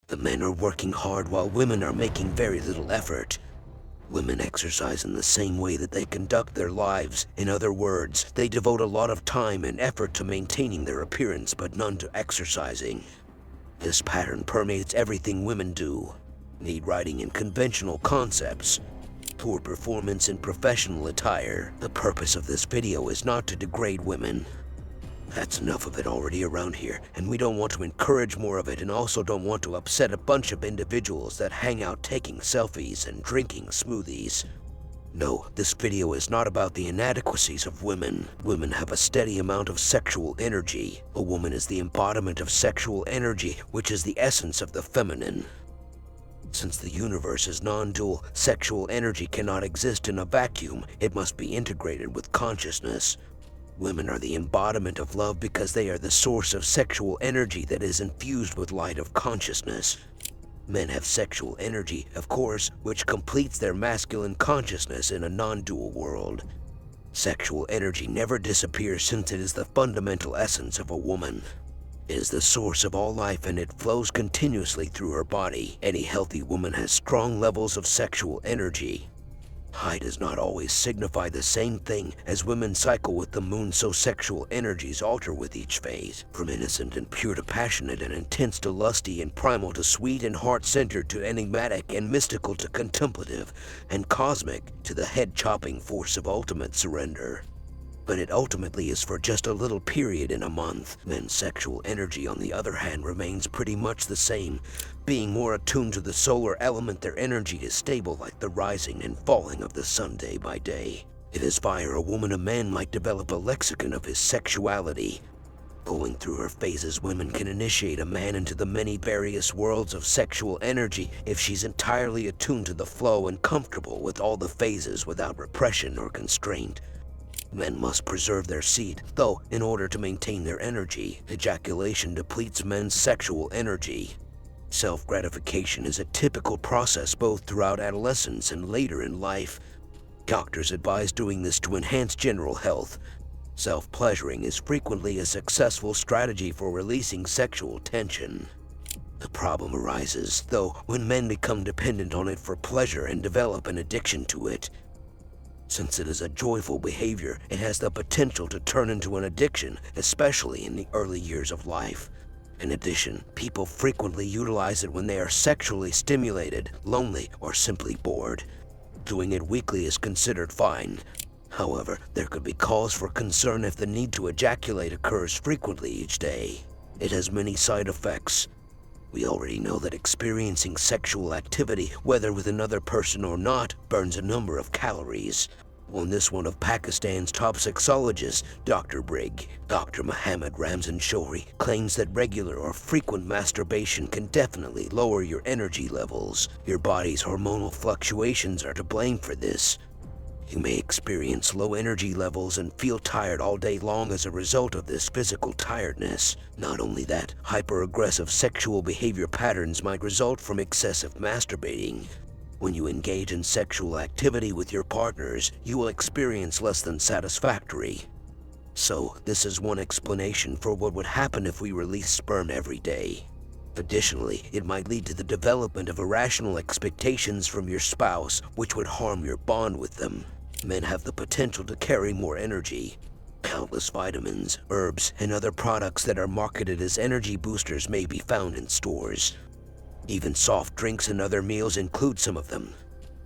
The men are working hard while women are making very little effort. Women exercise in the same way that they conduct their lives. In other words, they devote a lot of time and effort to maintaining their appearance, but none to exercising. This pattern permeates everything women do. Need writing in conventional concepts. Poor performance in professional attire. The purpose of this video is not to degrade women. That's enough of it already around here, and we don't want to encourage more of it, and also don't want to upset a bunch of individuals that hang out taking selfies and drinking smoothies. No, this video is not about the inadequacies of women. Women have a steady amount of sexual energy. A woman is the embodiment of sexual energy, which is the essence of the feminine. Since the universe is non-dual, sexual energy cannot exist in a vacuum. It must be integrated with consciousness. Women are the embodiment of love because they are the source of sexual energy that is infused with light of consciousness. Men have sexual energy, of course, which completes their masculine consciousness in a non-dual world. Sexual energy never disappears since it is the fundamental essence of a woman. It is the source of all life and it flows continuously through her body. Any healthy woman has strong levels of sexual energy. Height does not always signify the same thing, as women cycle with the moon, so sexual energies alter with each phase. From innocent and pure to passionate and intense to lusty and primal to sweet and heart-centered to enigmatic and mystical to contemplative and cosmic to the head-chopping force of ultimate surrender. But it ultimately is for just a little period in a month. Men's sexual energy, on the other hand, remains pretty much the same. Being more attuned to the solar element, their energy is stable like the rising and falling of the sun day by day. It is fire. A woman, a man might develop a lexicon of his sexuality. Going through her phases, women can initiate a man into the many various worlds of sexual energy if she's entirely attuned to the flow and comfortable with all the phases without repression or constraint. Men must preserve their seed, though, in order to maintain their energy. Ejaculation depletes men's sexual energy. Self-gratification is a typical process both throughout adolescence and later in life. Doctors advise doing this to enhance general health. Self-pleasuring is frequently a successful strategy for releasing sexual tension. The problem arises, though, when men become dependent on it for pleasure and develop an addiction to it. Since it is a joyful behavior, it has the potential to turn into an addiction, especially in the early years of life. In addition, people frequently utilize it when they are sexually stimulated, lonely, or simply bored. Doing it weekly is considered fine. However, there could be cause for concern if the need to ejaculate occurs frequently each day. It has many side effects. We already know that experiencing sexual activity, whether with another person or not, burns a number of calories. On this, one of Pakistan's top sexologists, Dr. Muhammad Ramzan Shori, claims that regular or frequent masturbation can definitely lower your energy levels. Your body's hormonal fluctuations are to blame for this. You may experience low energy levels and feel tired all day long as a result of this physical tiredness. Not only that, hyper-aggressive sexual behavior patterns might result from excessive masturbating. When you engage in sexual activity with your partners, you will experience less than satisfactory. So, this is one explanation for what would happen if we release sperm every day. Additionally, it might lead to the development of irrational expectations from your spouse, which would harm your bond with them. Men have the potential to carry more energy. Countless vitamins, herbs, and other products that are marketed as energy boosters may be found in stores. Even soft drinks and other meals include some of them.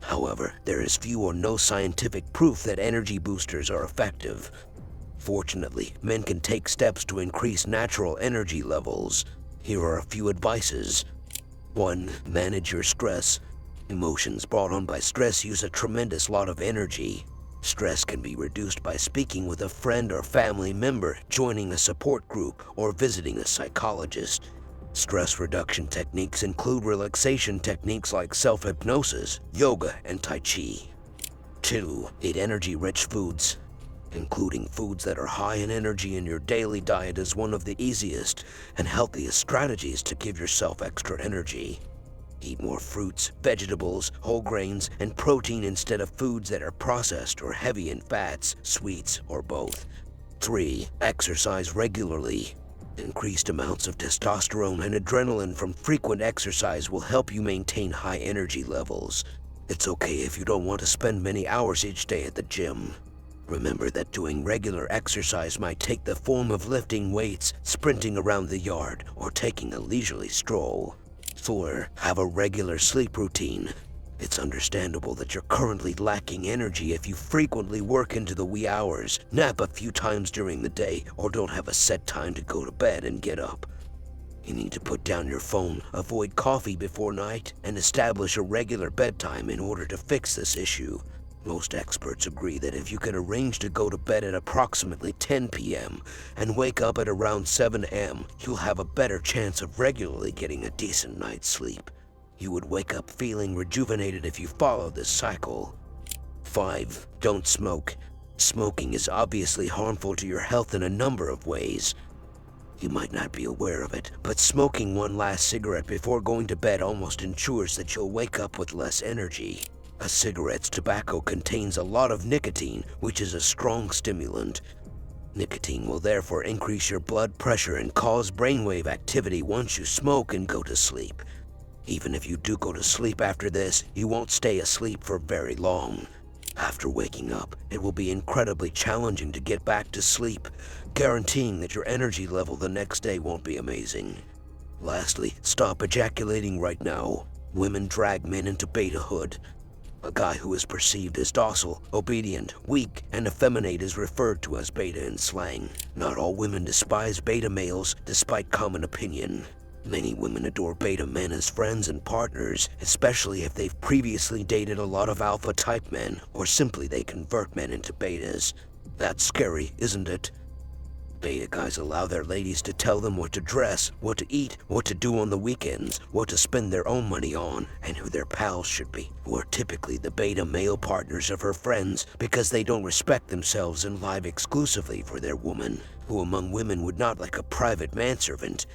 However, there is few or no scientific proof that energy boosters are effective. Fortunately, men can take steps to increase natural energy levels. Here are a few advices. 1. Manage your stress. Emotions brought on by stress use a tremendous lot of energy. Stress can be reduced by speaking with a friend or family member, joining a support group, or visiting a psychologist. Stress reduction techniques include relaxation techniques like self-hypnosis, yoga, and Tai Chi. 2. Eat energy-rich foods. Including foods that are high in energy in your daily diet is one of the easiest and healthiest strategies to give yourself extra energy. Eat more fruits, vegetables, whole grains, and protein instead of foods that are processed or heavy in fats, sweets, or both. 3. Exercise regularly. Increased amounts of testosterone and adrenaline from frequent exercise will help you maintain high energy levels. It's okay if you don't want to spend many hours each day at the gym. Remember that doing regular exercise might take the form of lifting weights, sprinting around the yard, or taking a leisurely stroll. 4. Have a regular sleep routine. It's understandable that you're currently lacking energy if you frequently work into the wee hours, nap a few times during the day, or don't have a set time to go to bed and get up. You need to put down your phone, avoid coffee before night, and establish a regular bedtime in order to fix this issue. Most experts agree that if you can arrange to go to bed at approximately 10 p.m. and wake up at around 7 a.m., you'll have a better chance of regularly getting a decent night's sleep. You would wake up feeling rejuvenated if you follow this cycle. 5. Don't smoke. Smoking is obviously harmful to your health in a number of ways. You might not be aware of it, but smoking one last cigarette before going to bed almost ensures that you'll wake up with less energy. A cigarette's tobacco contains a lot of nicotine, which is a strong stimulant. Nicotine will therefore increase your blood pressure and cause brainwave activity once you smoke and go to sleep. Even if you do go to sleep after this, you won't stay asleep for very long. After waking up, it will be incredibly challenging to get back to sleep, guaranteeing that your energy level the next day won't be amazing. Lastly, stop ejaculating right now. Women drag men into betahood. A guy who is perceived as docile, obedient, weak, and effeminate is referred to as beta in slang. Not all women despise beta males, despite common opinion. Many women adore beta men as friends and partners, especially if they've previously dated a lot of alpha-type men, or simply they convert men into betas. That's scary, isn't it? Beta guys allow their ladies to tell them what to dress, what to eat, what to do on the weekends, what to spend their own money on, and who their pals should be, who are typically the beta male partners of her friends because they don't respect themselves and live exclusively for their woman. Who among women would not like a private manservant?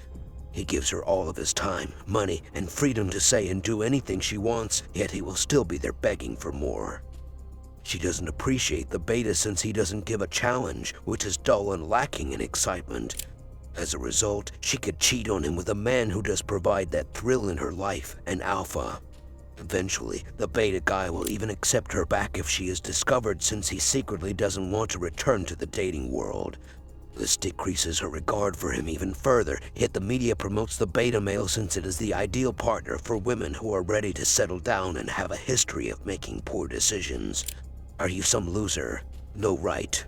He gives her all of his time, money, and freedom to say and do anything she wants, yet he will still be there begging for more. She doesn't appreciate the beta since he doesn't give a challenge, which is dull and lacking in excitement. As a result, she could cheat on him with a man who does provide that thrill in her life, an alpha. Eventually, the beta guy will even accept her back if she is discovered since he secretly doesn't want to return to the dating world. This decreases her regard for him even further, yet the media promotes the beta male since it is the ideal partner for women who are ready to settle down and have a history of making poor decisions. Are you some loser? No, right.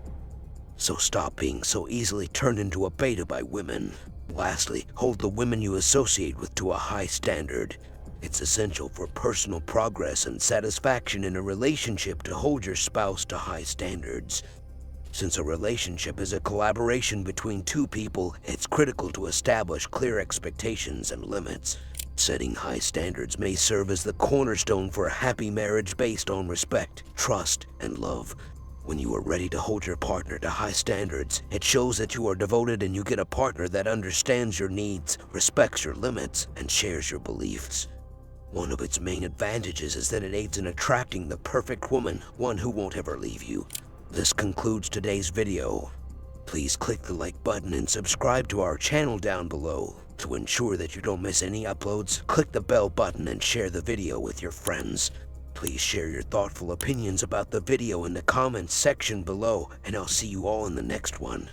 So stop being so easily turned into a beta by women. Lastly, hold the women you associate with to a high standard. It's essential for personal progress and satisfaction in a relationship to hold your spouse to high standards. Since a relationship is a collaboration between two people, it's critical to establish clear expectations and limits. Setting high standards may serve as the cornerstone for a happy marriage based on respect, trust, and love. When you are ready to hold your partner to high standards, it shows that you are devoted and you get a partner that understands your needs, respects your limits, and shares your beliefs. One of its main advantages is that it aids in attracting the perfect woman, one who won't ever leave you. This concludes today's video. Please click the like button and subscribe to our channel down below. To ensure that you don't miss any uploads, click the bell button and share the video with your friends. Please share your thoughtful opinions about the video in the comments section below, and I'll see you all in the next one.